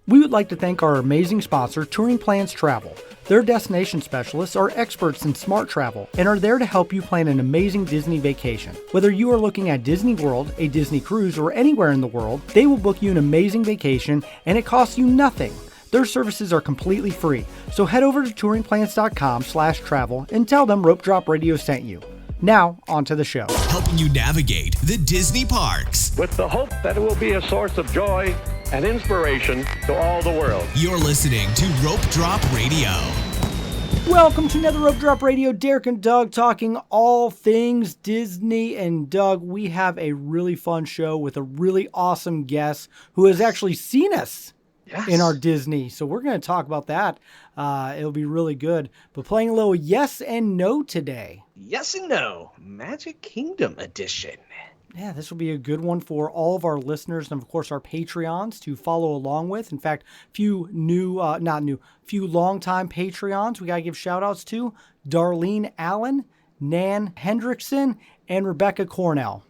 We would like to thank our amazing sponsor, Touring Plans Travel. Their destination specialists are experts in smart travel and are there to help you plan an amazing Disney vacation. Whether you are looking at Disney World, a Disney cruise, or anywhere in the world, they will book you an amazing vacation and it costs you nothing. Their services are completely free, so head over to touringplans.com/travel and tell them Rope Drop Radio sent you. Now, on to the show. Helping you navigate the Disney parks. With the hope that it will be a source of joy and inspiration to all the world. You're listening to Rope Drop Radio. Welcome to another Rope Drop Radio. Derek and Doug talking all things Disney. And Doug, we have a really fun show with a really awesome guest who has actually seen us in our Disney. So we're going to talk about that. It'll be really good. But playing a little yes and no today. Yes and no. Magic Kingdom edition. Yeah, this will be a good one for all of our listeners and, of course, our Patreons to follow along with. In fact, few longtime Patreons we got to give shout-outs to. Darlene Allen, Nan Hendrickson, and Rebecca Cornell.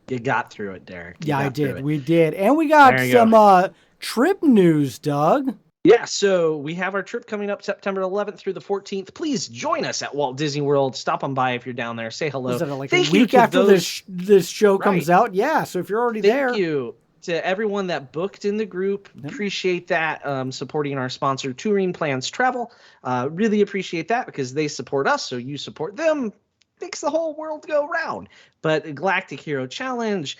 You got through it, Derek. Yeah, I did. We did. And we got some trip news, Doug. Yeah, so we have our trip coming up September 11th through the 14th. Please join us at Walt Disney World. Stop on by if you're down there. Say hello. Is that like a week after this show comes out? Yeah, so if you're already there. Thank you to everyone that booked in the group. Yep. Appreciate that, supporting our sponsor, Touring Plans Travel. Really appreciate that because they support us, so you support them. Makes the whole world go round. But Galactic Hero Challenge,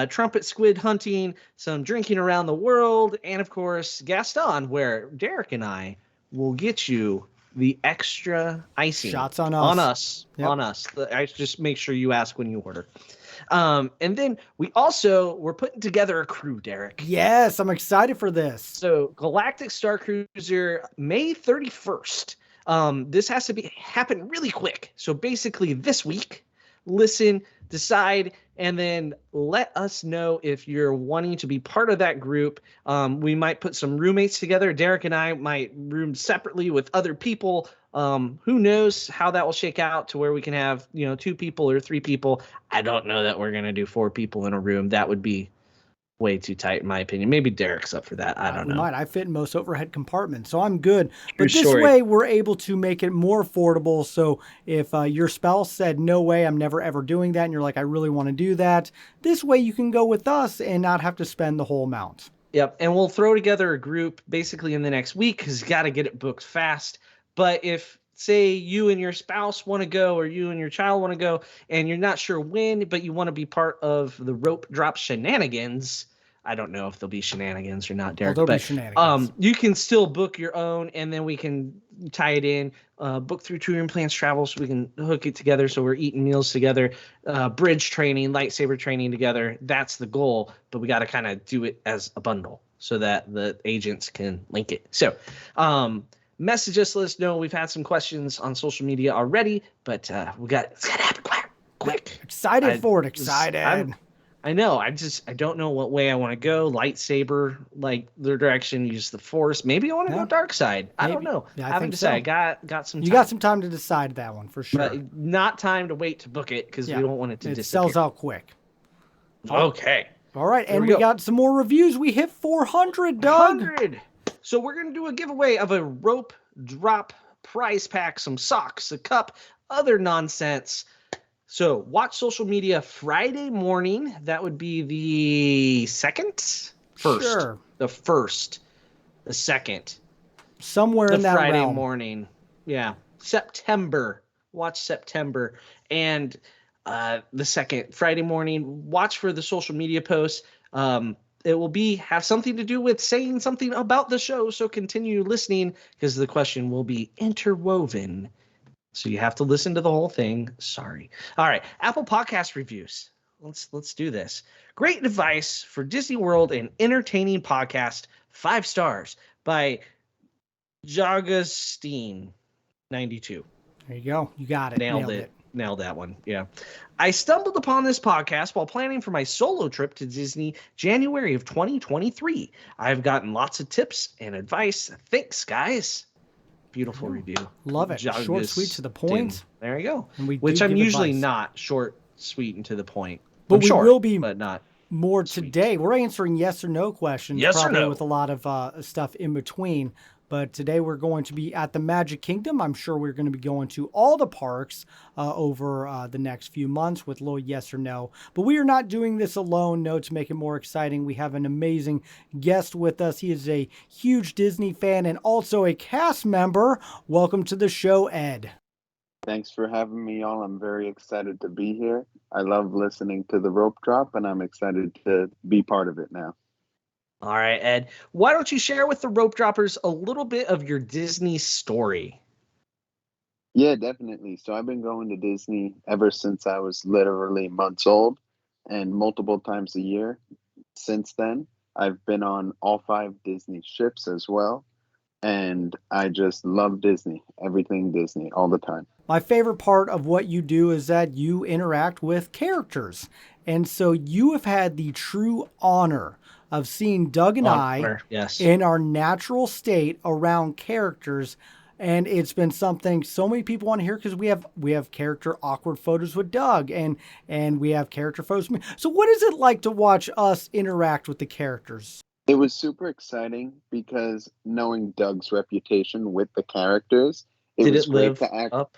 trumpet squid hunting, some drinking around the world, and of course Gaston, where Derek and I will get you the extra icing. Shots on us. On us. I just make sure you ask when you order. And then we're putting together a crew, Derek. Yes, I'm excited for this. So Galactic Star Cruiser, May 31st. This has to happen really quick. So basically this week, listen, decide, and then let us know if you're wanting to be part of that group. We might put some roommates together. Derek and I might room separately with other people. Who knows how that will shake out to where we can have, 2 people or 3 people. I don't know that we're going to do 4 people in a room. That would be way too tight, in my opinion. Maybe Derek's up for that. I don't know. I fit in most overhead compartments, so I'm good. But this way, we're able to make it more affordable. So if your spouse said, no way, I'm never ever doing that, and you're like, I really want to do that, this way you can go with us and not have to spend the whole amount. Yep, and we'll throw together a group basically in the next week because you got to get it booked fast. But if, say, you and your spouse want to go or you and your child want to go and you're not sure when, but you want to be part of the Rope Drop shenanigans, I don't know if there'll be shenanigans or not, Derek. There'll be shenanigans. You can still book your own, and then we can tie it in. Book through Touring Plans Travel, so we can hook it together. So we're eating meals together, bridge training, lightsaber training together. That's the goal, but we got to kind of do it as a bundle so that the agents can link it. So, message us, let us know. We've had some questions on social media already, but it's got to happen quick. Excited for it. I know. I don't know what way I want to go. Lightsaber, like their direction, use the Force. Maybe I want to go dark side. I don't know. Yeah, I haven't decided. So. Got some time. You got some time to decide that one for sure. But not time to wait to book it because we don't want it to disappear. It sells out quick. Okay. All right. And we got some more reviews. We hit 400, Doug. 400. So we're going to do a giveaway of a Rope Drop prize pack, some socks, a cup, other nonsense. So watch social media Friday morning. That would be the 2nd? First. Sure. The 1st. The 2nd. Somewhere in that Friday realm. morning. Yeah. September. Watch September. And the 2nd, Friday morning. Watch for the social media posts. It will have something to do with saying something about the show. So continue listening because the question will be interwoven. So you have to listen to the whole thing. Sorry. All right. Apple Podcast reviews. Let's do this. Great advice for Disney World and entertaining podcast. 5 stars by Jagusteen 92. There you go. You got it. Nailed it. Nailed that one. Yeah. I stumbled upon this podcast while planning for my solo trip to Disney January of 2023. I've gotten lots of tips and advice. Thanks, guys. Beautiful review. Love it. Short, sweet, to the point. There you go. And which I'm usually not short, sweet, and to the point. But I'm we short, will be but not more Sweet. today. We're answering yes or no questions, Yes or probably no? with a lot of stuff in between. But today we're going to be at the Magic Kingdom. I'm sure we're going to be going to all the parks over the next few months with a little yes or no. But we are not doing this alone. No, to make it more exciting, we have an amazing guest with us. He is a huge Disney fan and also a cast member. Welcome to the show, Ed. Thanks for having me on. I'm very excited to be here. I love listening to the rope drop, and I'm excited to be part of it now. All right, Ed. Why don't you share with the rope droppers a little bit of your Disney story? Yeah, definitely. So I've been going to Disney ever since I was literally months old, and multiple times a year since then. I've been on all 5 Disney ships as well, and I just love Disney, everything Disney, all the time. My favorite part of what you do is that you interact with characters. And so you have had the true honor of seeing Doug and I Yes. in our natural state around characters. And it's been something so many people want to hear because we have character awkward photos with Doug and we have character photos with me. So what is it like to watch us interact with the characters? It was super exciting because knowing Doug's reputation with the characters, Did was it great live to act. up?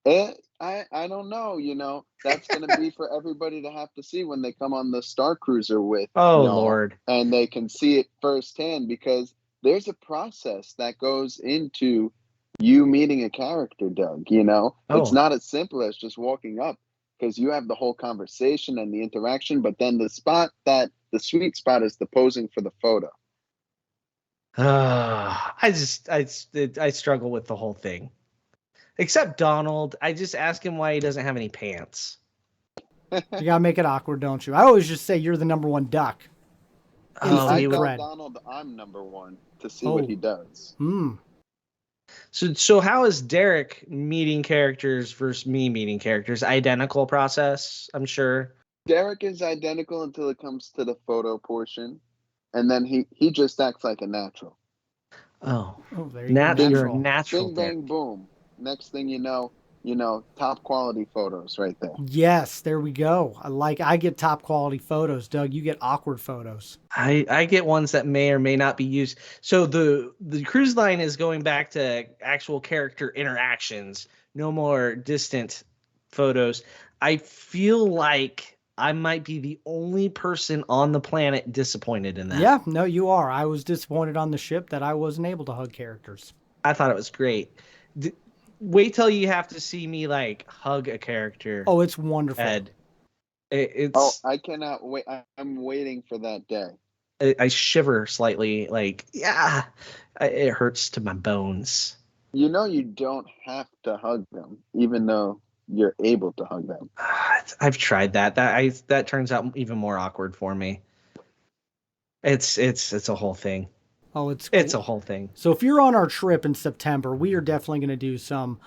I don't know, that's going to be for everybody to have to see when they come on the Star Cruiser with Oh, y'all, Lord. and they can see it firsthand because there's a process that goes into you meeting a character, Doug, Oh. It's not as simple as just walking up because you have the whole conversation and the interaction, but then the sweet spot is the posing for the photo. I struggle with the whole thing. Except Donald, I just ask him why he doesn't have any pants. You got to make it awkward, don't you? I always just say you're the number one duck. Oh, I he tell would. Donald I'm number 1 to see what he does. So how is Derek meeting characters versus me meeting characters? Identical process, I'm sure. Derek is identical until it comes to the photo portion, and then he just acts like a natural. Oh, there you go. you're a natural. Bing, bang, Derek. boom. Next thing you know, top quality photos right there. Yes, there we go. I get top quality photos, Doug. You get awkward photos. I get ones that may or may not be used. So the cruise line is going back to actual character interactions. No more distant photos. I feel like I might be the only person on the planet disappointed in that. Yeah, no, you are. I was disappointed on the ship that I wasn't able to hug characters. I thought it was great. Wait till you have to see me hug a character. Oh, it's wonderful. Ed. It's. I cannot wait. I'm waiting for that day. I shiver slightly. It hurts to my bones. You don't have to hug them, even though you're able to hug them. I've tried that. That turns out even more awkward for me. It's a whole thing. Oh, it's cool. It's a whole thing. So if you're on our trip in September, we are definitely going to do some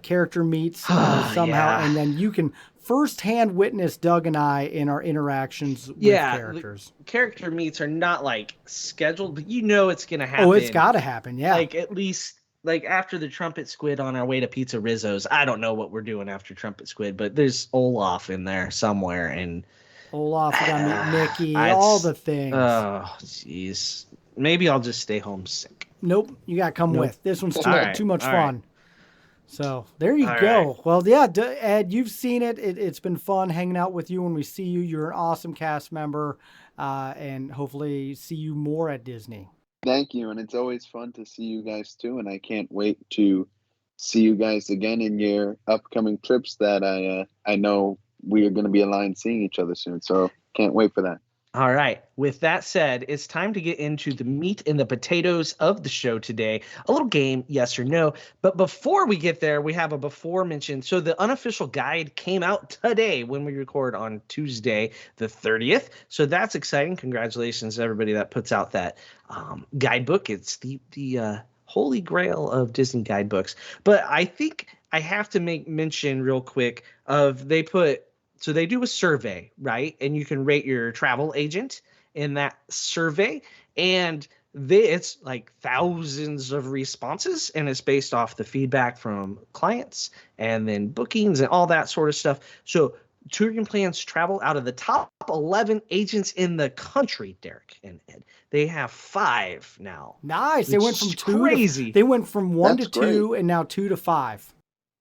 character meets somehow, Yeah. and then you can firsthand witness Doug and I in our interactions with characters. Character meets are not scheduled, but it's going to happen. Oh, it's got to happen. Yeah. At least after the Trumpet Squid on our way to Pizza Rizzo's. I don't know what we're doing after Trumpet Squid, but there's Olaf in there somewhere, and Olaf, you got to meet Mickey, all the things. Oh, jeez. Maybe I'll just stay homesick. Nope, you got to come with. This one's too much fun. Right. So there you go. Right. Well, yeah, Ed, you've seen it. It's been fun hanging out with you when we see you. You're an awesome cast member, and hopefully see you more at Disney. Thank you, and it's always fun to see you guys too, and I can't wait to see you guys again in your upcoming trips that I know we are going to be aligned seeing each other soon, so can't wait for that. All right. With that said, it's time to get into the meat and the potatoes of the show today. A little game, yes or no. But before we get there, we have a before mention. So the unofficial guide came out today when we record on Tuesday, the 30th. So that's exciting. Congratulations to everybody that puts out that guidebook. It's the holy grail of Disney guidebooks. But I think I have to make mention real quick of so they do a survey, right? And you can rate your travel agent in that survey. And it's thousands of responses, and it's based off the feedback from clients and then bookings and all that sort of stuff. So touring plans travel out of the top 11 agents in the country, Derek and Ed. They have 5 now. Nice. They went from 2 crazy. They went from 1 That's to 2 great. and now 2 to 5.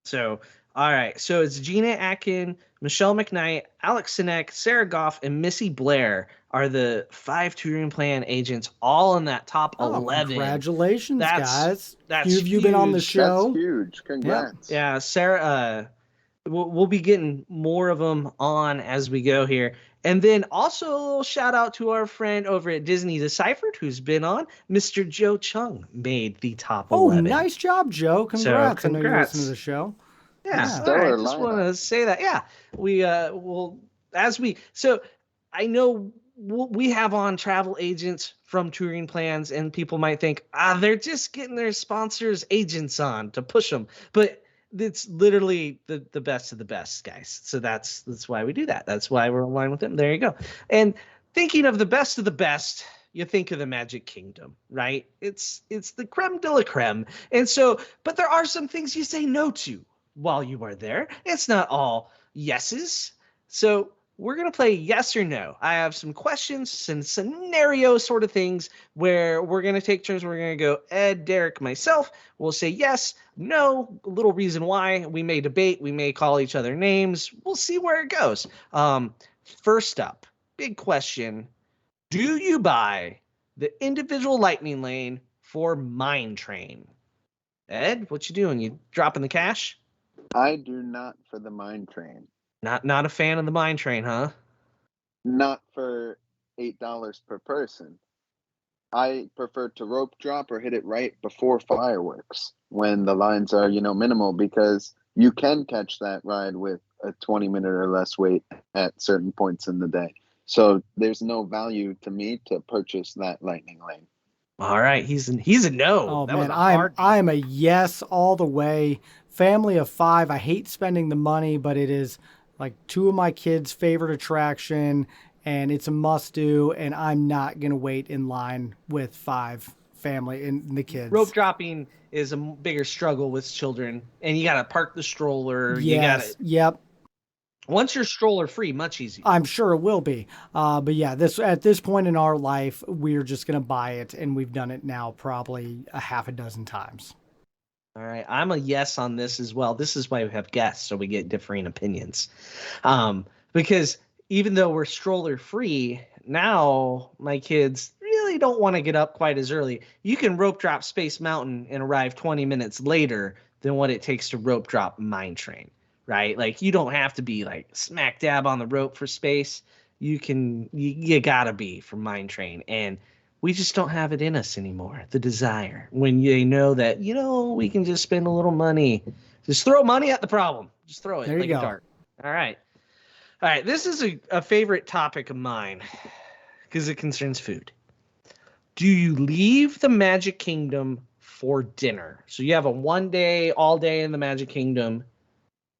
So, all right. So it's Gina Atkin, Michelle McKnight, Alex Sinek, Sarah Goff, and Missy Blair are the 5 touring plan agents, all in that top 11. Congratulations, guys. That's Few of you been on the huge. show. That's huge. Congrats. Yeah, Sarah. We'll be getting more of them on as we go here. And then also a little shout out to our friend over at Disney Deciphered who's been on. Mr. Joe Chung made the top 11. Oh, nice job, Joe. Congrats. So, I know you listen to the show. Yeah, Stellar all right, just want to say that. Yeah, we will so I know we have on travel agents from touring plans, and people might think they're just getting their sponsors agents on to push them, but it's literally the best of the best, guys. So that's why we do that. That's why we're aligned with them. There you go. And thinking of the best, you think of the Magic Kingdom, right? It's the creme de la creme. And so, but there are some things you say no to while you are there. It's not all yeses. So we're going to play yes or no. I have some questions, some scenario sort of things where we're going to take turns. We're going to go Ed, Derek, myself. We'll say yes, no, a little reason why. We may debate. We may call each other names. We'll see where it goes. First up, big question. Do you buy the individual lightning lane for Mine Train? Ed, what you doing? You dropping the cash? I do not for the Mine Train. Not a fan of the Mine Train, huh? Not for $8 per person. I prefer to rope drop or hit it right before fireworks when the lines are, minimal, because you can catch that ride with a 20-minute or less wait at certain points in the day. So there's no value to me to purchase that lightning lane. All right, he's a no. Oh that man, was I'm a yes all the way. Family of 5. I hate spending the money, but it is like 2 of my kids' favorite attraction, and it's a must-do, and I'm not going to wait in line with 5 family and the kids. Rope dropping is a bigger struggle with children, and you got to park the stroller. Yes, yep. Once you're stroller free, much easier. I'm sure it will be. But yeah, at this point in our life, we're just going to buy it, and we've done it now probably a half a dozen times. All right, I'm a yes on this as well. This is why we have guests, so we get differing opinions. Because even though we're stroller free, now my kids really don't want to get up quite as early. You can rope drop Space Mountain and arrive 20 minutes later than what it takes to rope drop Mine Train, right? Like, you don't have to be like smack dab on the rope for Space. You gotta be for Mine Train. And we just don't have it in us anymore, the desire. When you know that, we can just spend a little money. Just throw money at the problem. Just throw it like a dart. All right. This is a favorite topic of mine because it concerns food. Do you leave the Magic Kingdom for dinner? So you have a 1 day, all day in the Magic Kingdom.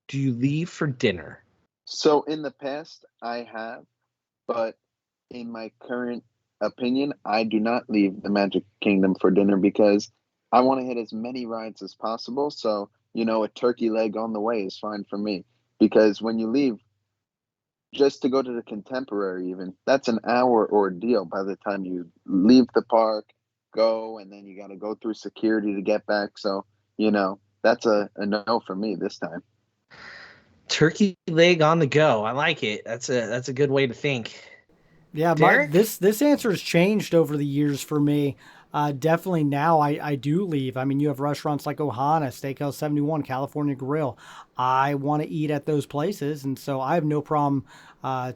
Do you leave for dinner? So in the past, I have, but in my current opinion, I do not leave the Magic Kingdom for dinner because I want to hit as many rides as possible. So, a turkey leg on the way is fine for me, because when you leave just to go to the Contemporary, even, that's an hour ordeal by the time you leave the park, go, and then you got to go through security to get back. So, that's a no for me this time. Turkey leg on the go. I like it. That's a good way to think. Yeah, this answer has changed over the years for me. Definitely now I do leave. I mean, you have restaurants like Ohana, Steakhouse 71, California Grill. I want to eat at those places, and so I have no problem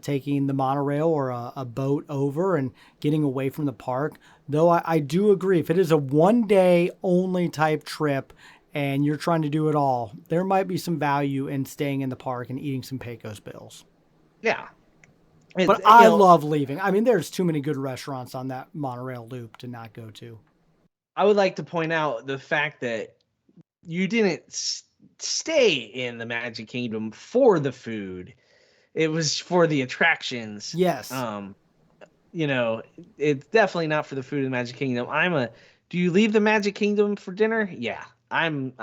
taking the monorail or a boat over and getting away from the park. Though I do agree, if it is a 1 day only type trip and you're trying to do it all, there might be some value in staying in the park and eating some Pecos Bills. Yeah. But I love leaving. I mean, there's too many good restaurants on that monorail loop to not go to. I would like to point out the fact that you didn't stay in the Magic Kingdom for the food. It was for the attractions. Yes. It's definitely not for the food in the Magic Kingdom. Do you leave the Magic Kingdom for dinner? Yeah. I'm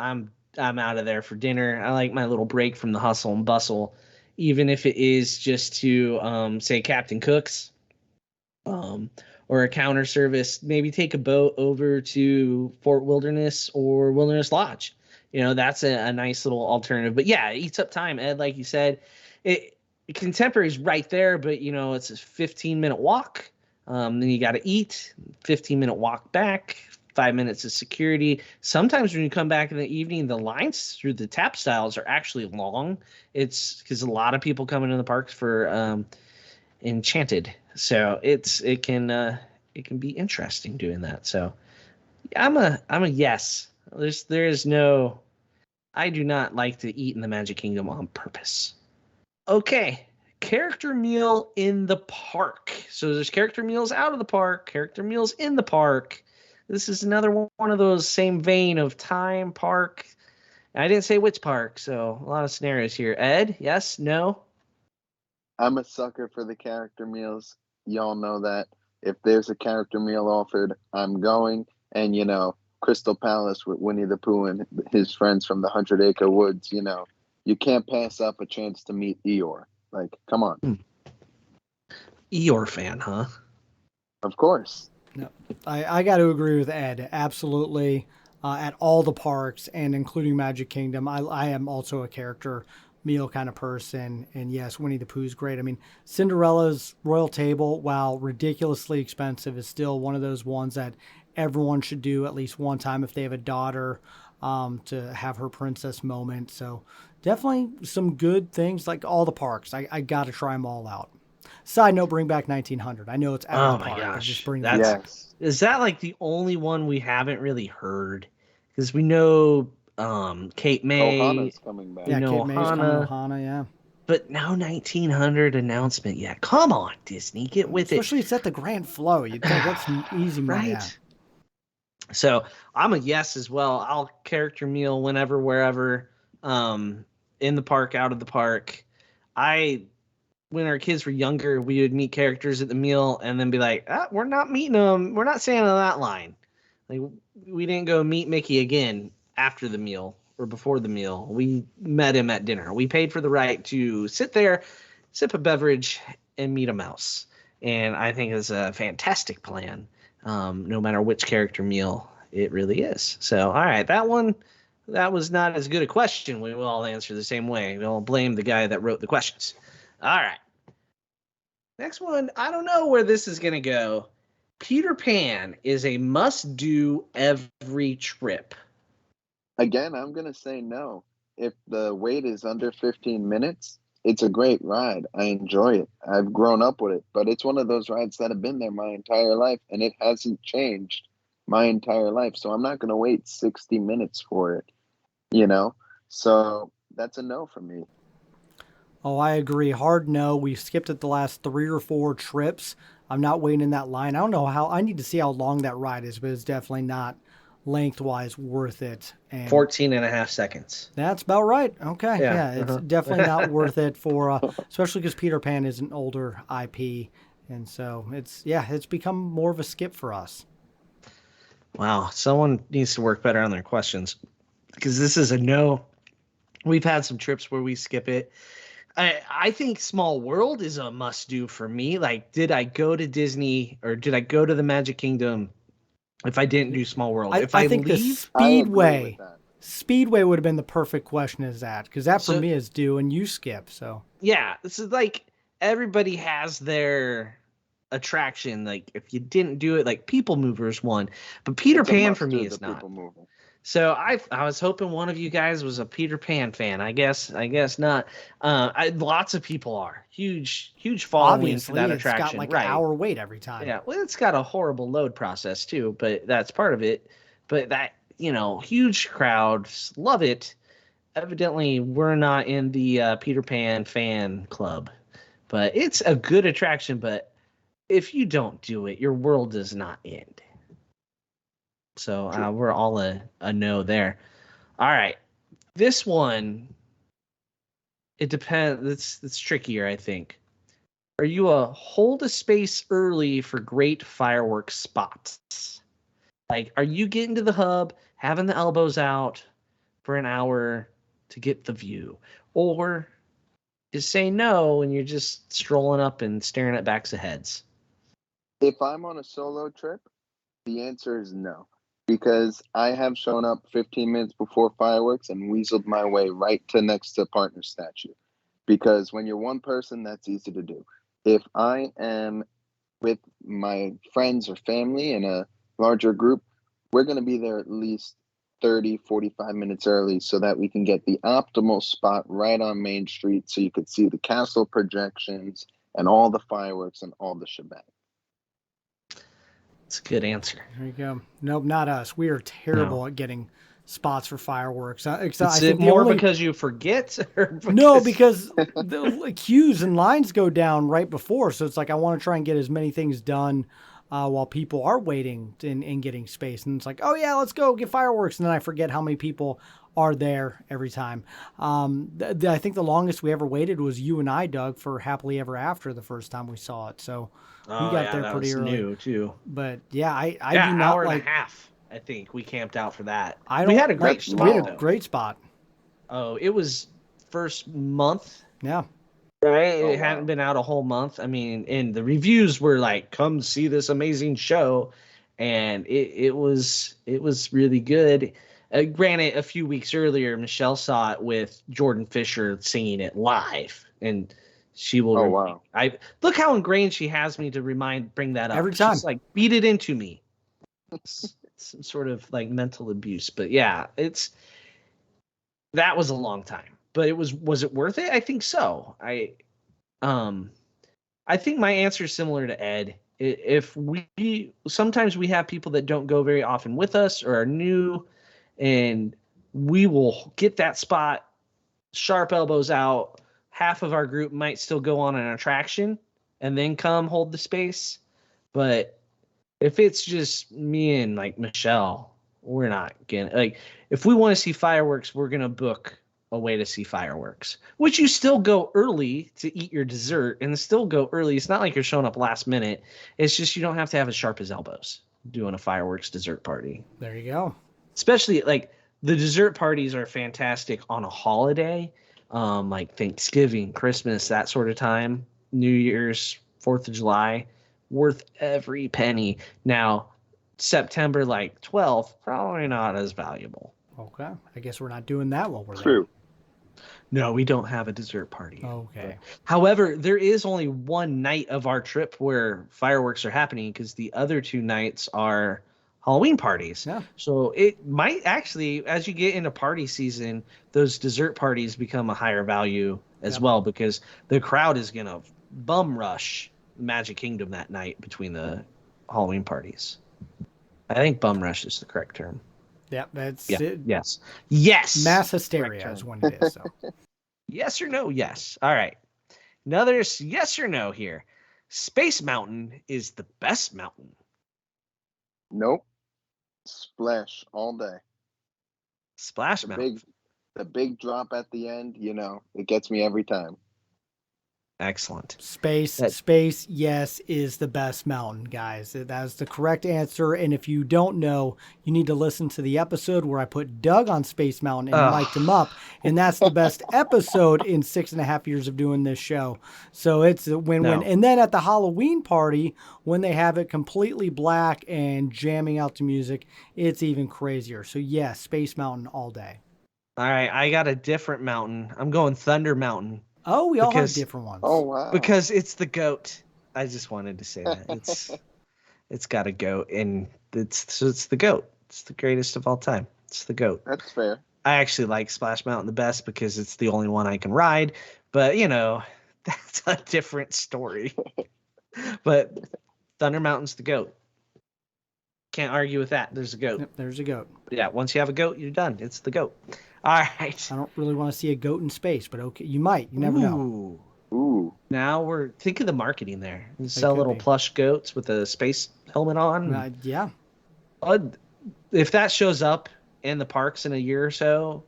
out of there for dinner. I like my little break from the hustle and bustle even if it is just to say Captain Cook's, or a counter service. Maybe take a boat over to Fort Wilderness or Wilderness Lodge. That's a nice little alternative. But yeah, it eats up time, Ed. Like you said, Contemporary's right there, but it's a 15-minute walk. Then you got to eat. 15-minute walk back. 5 minutes of security. Sometimes when you come back in the evening, the lines through the tap styles are actually long. It's because a lot of people come into the parks for Enchanted, so it can be interesting doing that. So I'm a yes. There is no. I do not like to eat in the Magic Kingdom on purpose. Okay, character meal in the park. So there's character meals out of the park, character meals in the park. This is another one of those same vein of time, park. I didn't say which park, so a lot of scenarios here. Ed, yes, no? I'm a sucker for the character meals. Y'all know that. If there's a character meal offered, I'm going. And, Crystal Palace with Winnie the Pooh and his friends from the 100 Acre Woods, you can't pass up a chance to meet Eeyore. Like, come on. Eeyore fan, huh? Of course. No, I got to agree with Ed. Absolutely. At all the parks and including Magic Kingdom, I am also a character meal kind of person. And yes, Winnie the Pooh's great. I mean, Cinderella's Royal Table, while ridiculously expensive, is still one of those ones that everyone should do at least one time if they have a daughter, to have her princess moment. So definitely some good things, like all the parks. I got to try them all out. Side note, bring back 1900. I know it's out of the park, but just bring that back. Yes. Is that like the only one we haven't really heard? Because we know Kate May. Ohana's coming back. Yeah, know Kate May's coming Ohana. to Ohana, yeah. But no 1900 announcement yet. Come on, Disney, get with it. Especially it's at the Grand Flow. You'd think that's an easy money. Right. So I'm a yes as well. I'll character meal whenever, wherever, in the park, out of the park. When our kids were younger, we would meet characters at the meal and then be like, we're not meeting them. We're not staying on that line. Like, we didn't go meet Mickey again after the meal or before the meal. We met him at dinner. We paid for the right to sit there, sip a beverage, and meet a mouse. And I think it's a fantastic plan, no matter which character meal it really is. So, all right, that was not as good a question. We will all answer the same way. We'll blame the guy that wrote the questions. All right. Next one, I don't know where this is going to go. Peter Pan is a must-do every trip. Again, I'm going to say no. If the wait is under 15 minutes, it's a great ride. I enjoy it. I've grown up with it. But it's one of those rides that have been there my entire life, and it hasn't changed my entire life. So I'm not going to wait 60 minutes for it, So that's a no for me. Oh, I agree. Hard no. We've skipped it the last 3 or 4 trips. I'm not waiting in that line. I don't know I need to see how long that ride is, but it's definitely not lengthwise worth it. And 14 and a half seconds. That's about right. Okay. Yeah, it's definitely not worth it for, especially because Peter Pan is an older IP. And so it's become more of a skip for us. Wow. Someone needs to work better on their questions, because this is a no. We've had some trips where we skip it. I think Small World is a must-do for me. Like, did I go to Disney or did I go to the Magic Kingdom if I didn't do Small World? I think leave, the Speedway would have been the perfect question is that, because that for me is do and you skip. So yeah, this is like everybody has their attraction. Like, if you didn't do it, like People Mover's one, but Peter Pan for me is not. So I was hoping one of you guys was a Peter Pan fan. I guess not. Lots of people are. Huge following obviously, for that attraction. It's got like an hour wait every time. Yeah, well, it's got a horrible load process too, but that's part of it. But that, huge crowds love it. Evidently, we're not in the Peter Pan fan club, but it's a good attraction. But if you don't do it, your world does not end. So we're all a no there. All right. This one, it depends. It's trickier, I think. Are you a hold a space early for great fireworks spots? Like, are you getting to the hub, having the elbows out for an hour to get the view? Or just say no and you're just strolling up and staring at backs of heads? If I'm on a solo trip, the answer is no. Because I have shown up 15 minutes before fireworks and weaseled my way right to next to partner statue. Because when you're one person, that's easy to do. If I am with my friends or family in a larger group, we're going to be there at least 30, 45 minutes early so that we can get the optimal spot right on Main Street so you could see the castle projections and all the fireworks and all the shebang. It's a good answer. There you go. Nope, not us. We are terrible at getting spots for fireworks. Is it more because you forget? Or because... No, because the queues and lines go down right before. So it's like I want to try and get as many things done while people are waiting and getting space. And it's like, oh, yeah, let's go get fireworks. And then I forget how many people are there every time. I think the longest we ever waited was you and I, Doug, for Happily Ever After the first time we saw it. So we got there pretty early. New too. But yeah, I do not hour like. And a half. I think we camped out for that. We had a great spot. We had a great spot. Oh, it was first month. Yeah. Right. It hadn't been out a whole month. I mean, and the reviews were like, "Come see this amazing show," and it was really good. Granted, a few weeks earlier, Michelle saw it with Jordan Fisher singing it live, and she will. Oh wow! I look how ingrained she has me to bring that up every time. She's like, beat it into me. It's some sort of like mental abuse, but yeah, that was a long time, but was it worth it? I think so. I think my answer is similar to Ed. If sometimes we have people that don't go very often with us or are new, and we will get that spot, sharp elbows out. Half of our group might still go on an attraction and then come hold the space. But if it's just me and like Michelle, we're not gonna like, if we want to see fireworks, we're going to book a way to see fireworks, which you still go early to eat your dessert and still go early. It's not like you're showing up last minute. It's just, you don't have to have as sharp as elbows doing a fireworks dessert party. There you go. Especially like the dessert parties are fantastic on a holiday. Like Thanksgiving, Christmas, that sort of time, New Year's, 4th of July, worth every penny. Now, September like 12th, probably not as valuable. Okay. I guess we're not doing that while we're True. there. No, we don't have a dessert party. Okay. However, there is only one night of our trip where fireworks are happening because the other 2 nights are Halloween parties. Yeah. So it might actually, as you get into party season, those dessert parties become a higher value as well, because the crowd is going to bum rush Magic Kingdom that night between the Halloween parties. I think bum rush is the correct term. Yeah, that's it. Yes. Yes. Mass hysteria is when it is. So. Yes or no? Yes. All right. Another yes or no here. Space Mountain is the best mountain. Nope. Splash all day. Splash Mountain. The big drop at the end, it gets me every time. Excellent. Space, yes, is the best mountain, guys. That is the correct answer. And if you don't know, you need to listen to the episode where I put Doug on Space Mountain and mic'd him up. And that's the best episode in 6.5 years of doing this show. So it's a win-win. No. And then at the Halloween party, when they have it completely black and jamming out to music, it's even crazier. So yes, Space Mountain all day. All right, I got a different mountain. I'm going Thunder Mountain. Oh, we all have different ones. Oh, wow. Because it's the goat. I just wanted to say that. It's got a goat, and it's the goat. It's the greatest of all time. It's the goat. That's fair. I actually like Splash Mountain the best because it's the only one I can ride. But, that's a different story. But Thunder Mountain's the goat. Can't argue with that. There's a goat. Yep, there's a goat. Yeah, once you have a goat, you're done. It's the goat. All right. I don't really want to see a goat in space, but okay, you might. You never know. Ooh. Now think of the marketing there. You sell little plush goats with a space helmet on. Yeah. If that shows up in the parks in a year or so,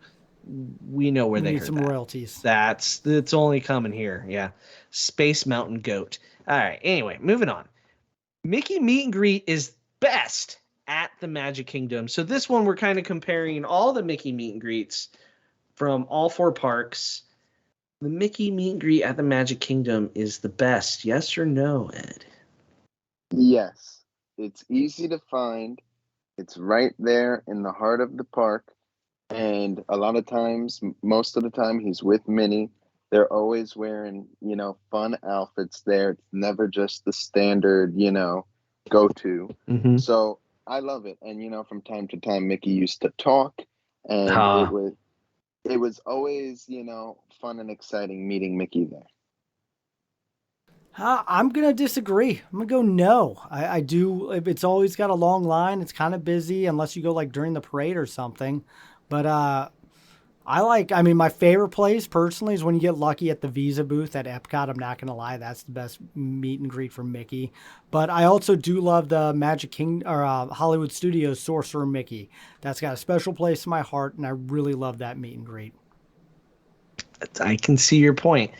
we know where they need some royalties. It's only coming here. Yeah. Space Mountain goat. All right. Anyway, moving on. Mickey Meet and Greet is best at the Magic Kingdom. So this one, we're kind of comparing all the Mickey Meet and Greets from all 4 parks. The Mickey meet and greet at the Magic Kingdom is the best. Yes or no, Ed? Yes, it's easy to find. It's right there in the heart of the park. And a lot of times, most of the time, he's with Minnie. They're always wearing, fun outfits there. It's never just the standard, go to. Mm-hmm. So I love it. And, from time to time, Mickey used to talk, and it was always, fun and exciting meeting Mickey there. I'm going to disagree. I'm going to go no. I do. It's always got a long line. It's kind of busy unless you go like during the parade or something. But my favorite place personally is when you get lucky at the Visa booth at Epcot. I'm not going to lie. That's the best meet and greet for Mickey. But I also do love the Magic Kingdom or Hollywood Studios Sorcerer Mickey. That's got a special place in my heart, and I really love that meet and greet. I can see your point.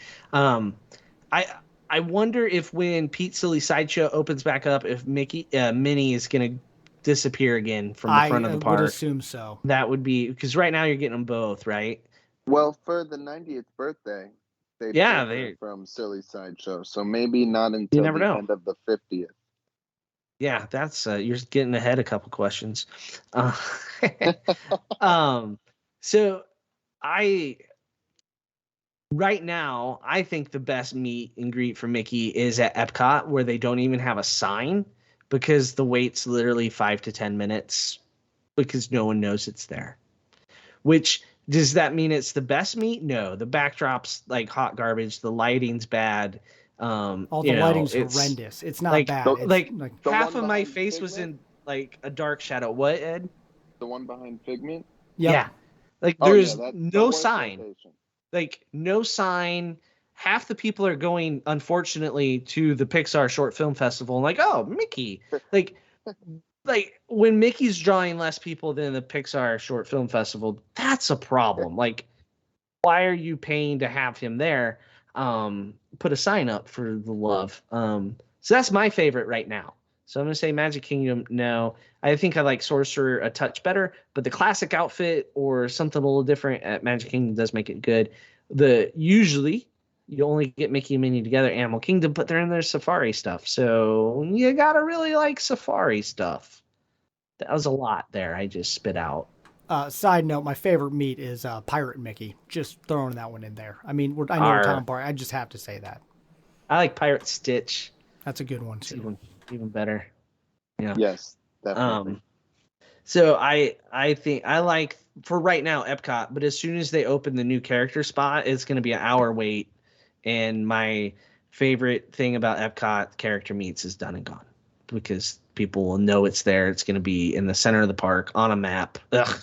I wonder if when Pete Silly Sideshow opens back up, if Minnie is going to disappear again from the front of the park. I would assume so. That would be because right now you're getting them both, right? Well, for the 90th birthday, they're from Silly Sideshow, so maybe not until the end of the 50th. Yeah, that's you're getting ahead a couple questions. So right now, I think the best meet and greet for Mickey is at Epcot, where they don't even have a sign because the wait's literally 5 to 10 minutes because no one knows it's there. Which, does that mean it's the best meet? No, the backdrop's like hot garbage. The lighting's bad. The lighting's horrendous. It's not bad. Like half of my face Figment was in like a dark shadow. What, Ed? The one behind Figment? Yep. Yeah. Like there's no sign. Location. Like no sign. Half the people are going, unfortunately, to the Pixar Short Film Festival and like, oh, Mickey. like when Mickey's drawing less people than the Pixar Short Film Festival, that's a problem. Like, why are you paying to have him there? Put a sign up for the love. So that's my favorite right now. So I'm going to say Magic Kingdom, no. I think I like Sorcerer a touch better, but the classic outfit or something a little different at Magic Kingdom does make it good. Usually you only get Mickey and Minnie together, Animal Kingdom, but they're in their safari stuff. So you got to really like safari stuff. That was a lot there. I just spit out. Side note, my favorite meet is Pirate Mickey. Just throwing that one in there. I mean, I know we're talking Park. I just have to say that. I like Pirate Stitch. That's a good one too. Even better. Yeah. Yes, definitely. So I think I like for right now Epcot, but as soon as they open the new character spot, it's going to be an hour wait. And my favorite thing about Epcot character meets is done and gone because people will know it's there. It's going to be in the center of the park on a map. Ugh.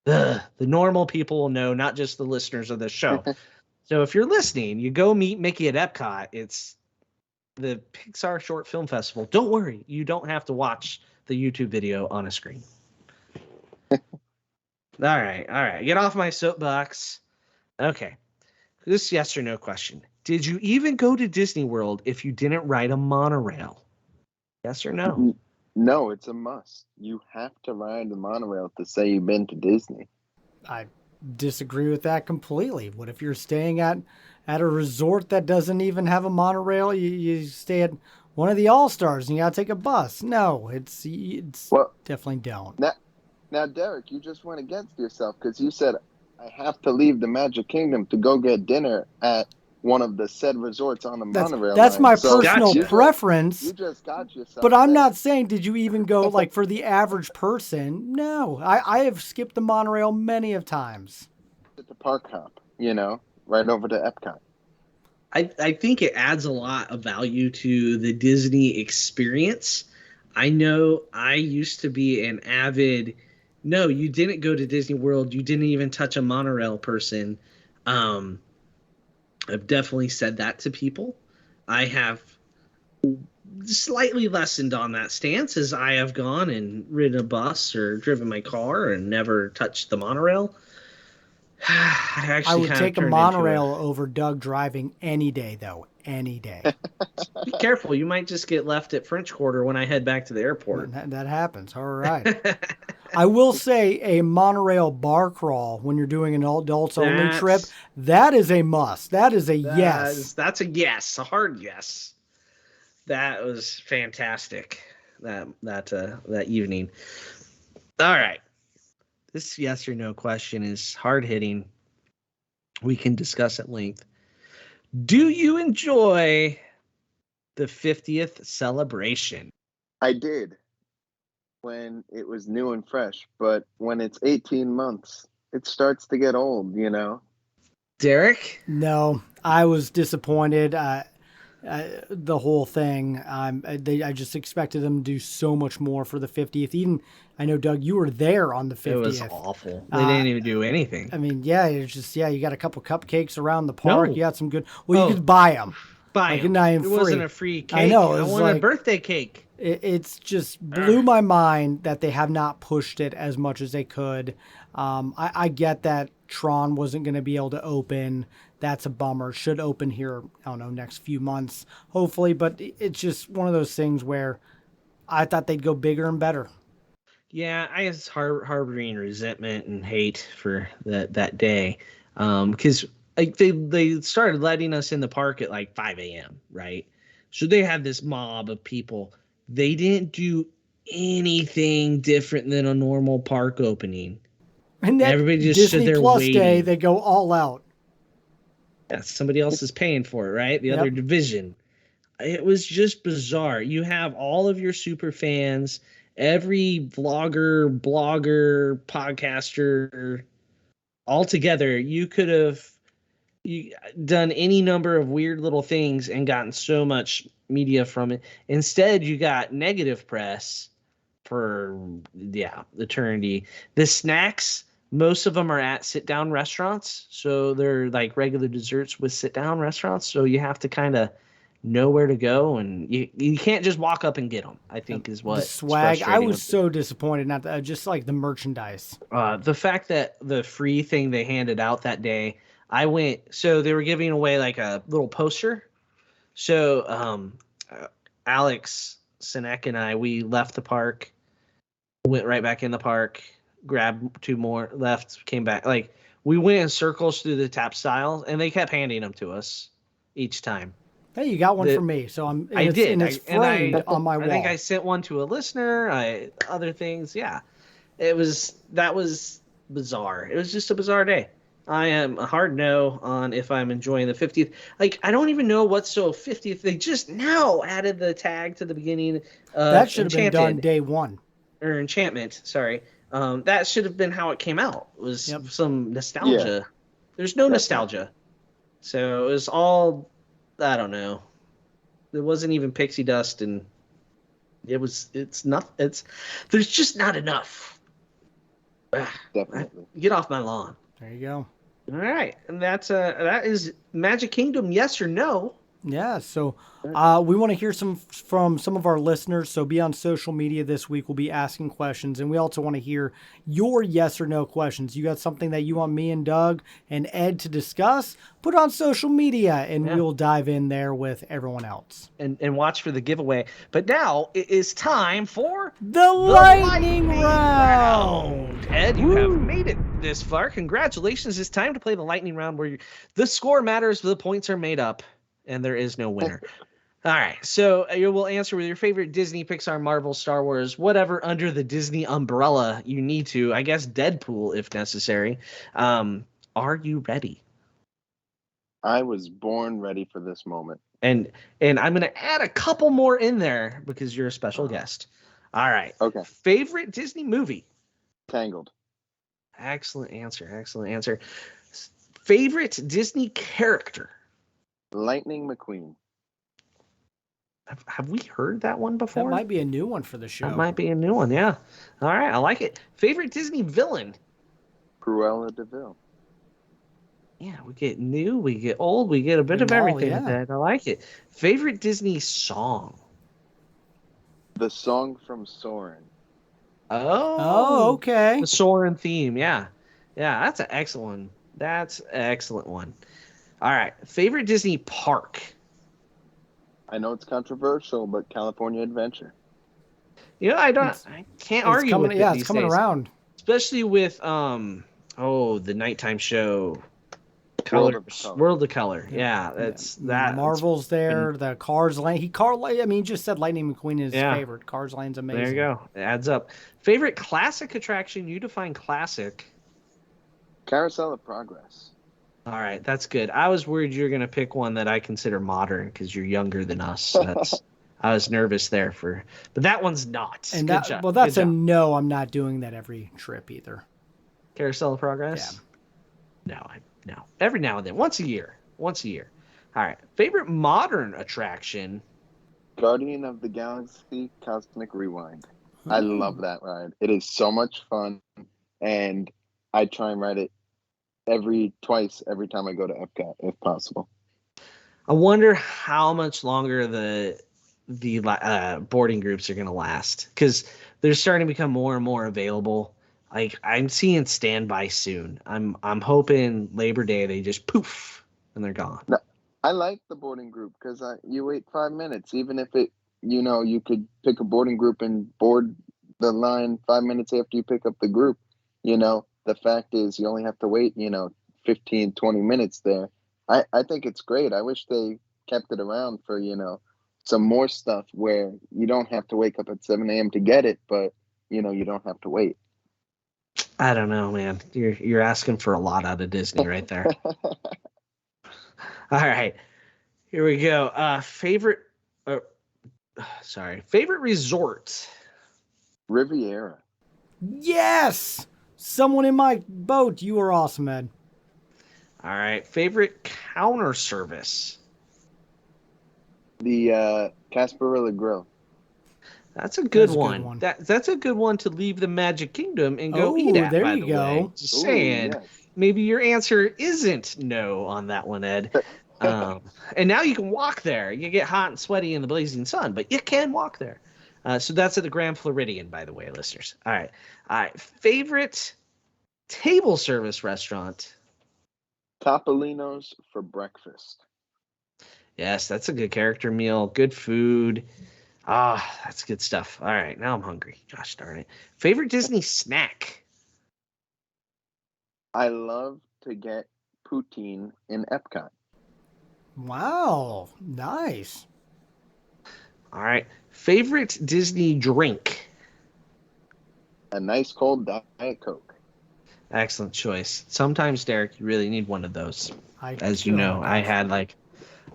The normal people will know, not just the listeners of this show. So if you're listening, you go meet Mickey at Epcot. It's the Pixar Short Film Festival. Don't worry. You don't have to watch the YouTube video on a screen. All right. Get off my soapbox. Okay. This yes or no question. Did you even go to Disney World if you didn't ride a monorail? Yes or no? No, it's a must. You have to ride the monorail to say you've been to Disney. I disagree with that completely. What if you're staying at a resort that doesn't even have a monorail? You stay at one of the All-Stars and you got to take a bus. No, it's definitely don't. Now, Derek, you just went against yourself because you said, I have to leave the Magic Kingdom to go get dinner at one of the said resorts on the monorail. That's my personal preference. You just got yourself. But I'm not saying, did you even go, like, for the average person? No. I have skipped the monorail many of times. At the park hop, right over to Epcot. I think it adds a lot of value to the Disney experience. I know I used to be an avid, no, you didn't go to Disney World. You didn't even touch a monorail person. I've definitely said that to people. I have slightly lessened on that stance as I have gone and ridden a bus or driven my car and never touched the monorail. I would take a monorail over Doug driving any day, though. Any day. Be careful. You might just get left at French Quarter when I head back to the airport. That happens. All right. I will say a monorail bar crawl when you're doing an adults only trip, that is a must. That is a yes. That's a yes, a hard yes. That was fantastic. That evening. All right. This yes or no question is hard hitting. We can discuss at length. Do you enjoy the 50th celebration? I did when it was new and fresh, but when it's 18 months, it starts to get old, you know? Derek? No, I was disappointed. The whole thing. I just expected them to do so much more for the 50th. Even I know, Doug, you were there on the 50th. It was awful. They didn't even do anything. I mean, yeah, it's just you got a couple cupcakes around the park. No. You got some good. Well, you could buy them. It wasn't a free cake. I know. I wanted a birthday cake. It's just blew my mind that they have not pushed it as much as they could. I get that Tron wasn't going to be able to open. That's a bummer. Should open here, I don't know, next few months, hopefully. But it's just one of those things where I thought they'd go bigger and better. Yeah, I was harboring resentment and hate for that day, because like they started letting us in the park at like 5 a.m. right? So they had this mob of people. They didn't do anything different than a normal park opening. And that everybody just Disney stood there Plus waiting. Day, they go all out. Yeah, somebody else is paying for it, right? The other division. It was just bizarre. You have all of your super fans, every vlogger, blogger, podcaster, all together. You could have done any number of weird little things and gotten so much media from it. Instead, you got negative press for eternity. The snacks, most of them are at sit-down restaurants, so they're like regular desserts with sit-down restaurants. So you have to kind of know where to go, and you can't just walk up and get them. I think is what the swag. I was so disappointed. Not just like the merchandise. The fact that the free thing they handed out that day, I went. So they were giving away like a little poster. So Alex Sinek and I, we left the park, went right back in the park, grabbed two more, left, came back. Like we went in circles through the tap styles, and they kept handing them to us each time. Hey, you got one for me, so I did. And it's framed on my wall. I think I sent one to a listener. Other things, yeah. That was bizarre. It was just a bizarre day. I am a hard no on if I'm enjoying the 50th. Like, I don't even know what's so 50th. They just now added the tag to the beginning. That should have been done day one. Or Enchantment, sorry. That should have been how it came out. It was some nostalgia. Yeah. There's no nostalgia. So it was all, I don't know. There wasn't even pixie dust, and there's just not enough. Definitely. Get off my lawn. There you go. All right, and that is Magic Kingdom, yes or no? Yeah, so we want to hear from some of our listeners, so be on social media this week. We'll be asking questions, and we also want to hear your yes or no questions. You got something that you want me and Doug and Ed to discuss? Put it on social media, and we'll dive in there with everyone else. And watch for the giveaway. But now it is time for the lightning round. Ed, you have made it this far. Congratulations. It's time to play the lightning round where the score matters, the points are made up. And there is no winner. All right. So you will answer with your favorite Disney, Pixar, Marvel, Star Wars, whatever under the Disney umbrella you need to. I guess Deadpool if necessary. Are you ready? I was born ready for this moment. And I'm going to add a couple more in there because you're a special guest. All right. Okay. Favorite Disney movie? Tangled. Excellent answer. Favorite Disney character? Lightning McQueen. Have we heard that one before? That might be a new one for the show. That might be a new one, yeah. All right, I like it. Favorite Disney villain? Cruella de Vil. Yeah, we get new, we get old, we get a bit of everything with that. I like it. Favorite Disney song? The song from Soarin'. Oh, okay. The Soarin' theme, yeah. Yeah, that's an excellent one. That's an excellent one. All right. Favorite Disney park? I know it's controversial, but California Adventure. I can't argue with it Yeah, these it's coming days. around. Especially with the nighttime show Colors. World of Color. Yeah, that's that. Marvel's there. The Cars Lane. He just said Lightning McQueen is his favorite. Cars Lane's amazing. There you go. It adds up. Favorite classic attraction? You define classic. Carousel of Progress. All right, that's good. I was worried you were gonna pick one that I consider modern because you're younger than us. I was nervous there but that one's not. And good job. Well, that's good a job. no. I'm not doing that every trip either. Carousel of Progress. Yeah. No. Every now and then, once a year. All right. Favorite modern attraction? Guardian of the Galaxy Cosmic Rewind. I love that ride. It is so much fun, and I try and ride it every time I go to Epcot, if possible. I wonder how much longer the boarding groups are going to last, because they're starting to become more and more available. Like, I'm seeing standby soon. I'm hoping Labor Day they just poof and they're gone. No, I like the boarding group because you wait 5 minutes, even if you could pick a boarding group and board the line 5 minutes after you pick up the group. The fact is you only have to wait 15, 20 minutes there. I think it's great. I wish they kept it around for some more stuff where you don't have to wake up at 7 a.m. to get it, but you don't have to wait. I don't know, man. You're asking for a lot out of Disney right there. All right, here we go. Favorite resort? Riviera. Yes, someone in my boat. You are awesome, Ed. All right, favorite counter service? The Casparilla Grill. That's a good one. That's a good one to leave the Magic Kingdom and go eat at. There by you the go. way. Just saying. Yes. Maybe your answer isn't no on that one, Ed. And now you can walk there. You get hot and sweaty in the blazing sun, but you can walk there. So that's at the Grand Floridian, by the way, listeners. All right. Favorite table service restaurant? Topolino's for breakfast. Yes, that's a good character meal. Good food. That's good stuff. All right, now I'm hungry. Gosh darn it. Favorite Disney snack? I love to get poutine in Epcot. Wow, nice. All right. Favorite Disney drink? A nice cold Diet Coke. Excellent choice. Sometimes, Derek, you really need one of those. As you know, I had like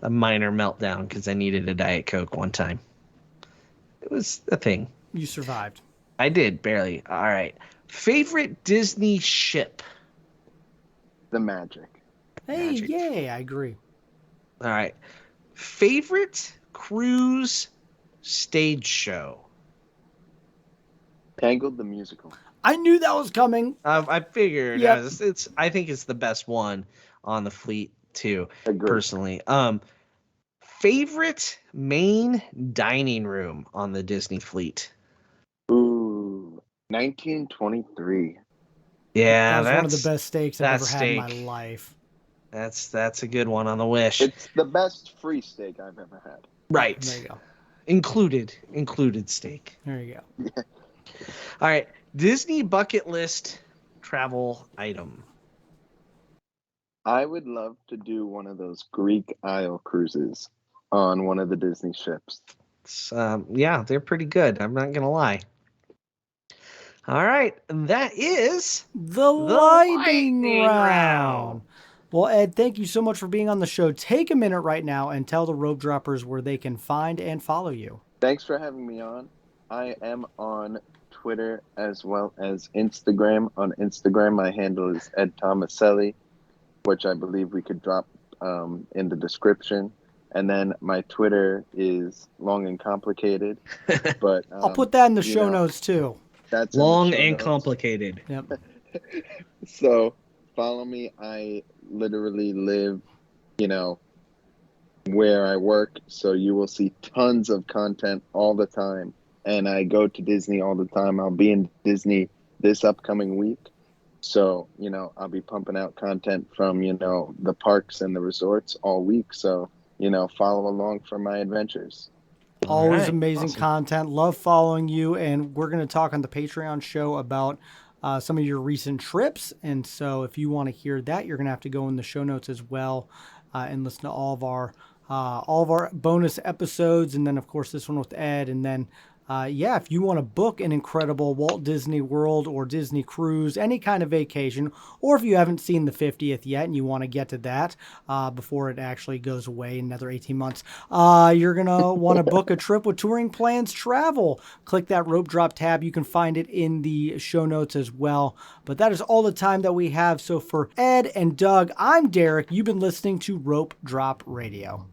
a minor meltdown because I needed a Diet Coke one time. It was a thing. You survived. I did, barely. All right. Favorite Disney ship? The Magic. Hey, yay, I agree. All right. Favorite cruise stage show? Tangled the Musical. I knew that was coming. I figured. Yep. I think it's the best one on the fleet too. Agreed. Personally. Favorite main dining room on the Disney fleet? Ooh, 1923. Yeah, that's one of the best steaks I've ever had in my life. That's a good one on the wish. It's the best free steak I've ever had. Right. There you go. Included steak. There you go. All right. Disney bucket list travel item. I would love to do one of those Greek Isle cruises on one of the Disney ships. Yeah, they're pretty good. I'm not going to lie. All right. That is the lightning round. Well, Ed, thank you so much for being on the show. Take a minute right now and tell the rope droppers where they can find and follow you. Thanks for having me on. I am on Twitter as well as Instagram. On Instagram, my handle is Ed Tomaselli, which I believe we could drop in the description. And then my Twitter is long and complicated, but I'll put that in the show notes too. That's long and complicated. Yep. So follow me. I literally live, where I work. So you will see tons of content all the time. And I go to Disney all the time. I'll be in Disney this upcoming week. So, I'll be pumping out content from, the parks and the resorts all week. So, follow along for my adventures. Always right, amazing awesome. content. Love following you. And we're going to talk on the Patreon show about some of your recent trips. And so if you want to hear that, you're going to have to go in the show notes as well and listen to all of our bonus episodes. And then, of course, this one with Ed. And then, if you want to book an incredible Walt Disney World or Disney cruise, any kind of vacation, or if you haven't seen the 50th yet and you want to get to that before it actually goes away in another 18 months, you're going to want to book a trip with Touring Plans Travel. Click that Rope Drop tab. You can find it in the show notes as well. But that is all the time that we have. So for Ed and Doug, I'm Derek. You've been listening to Rope Drop Radio.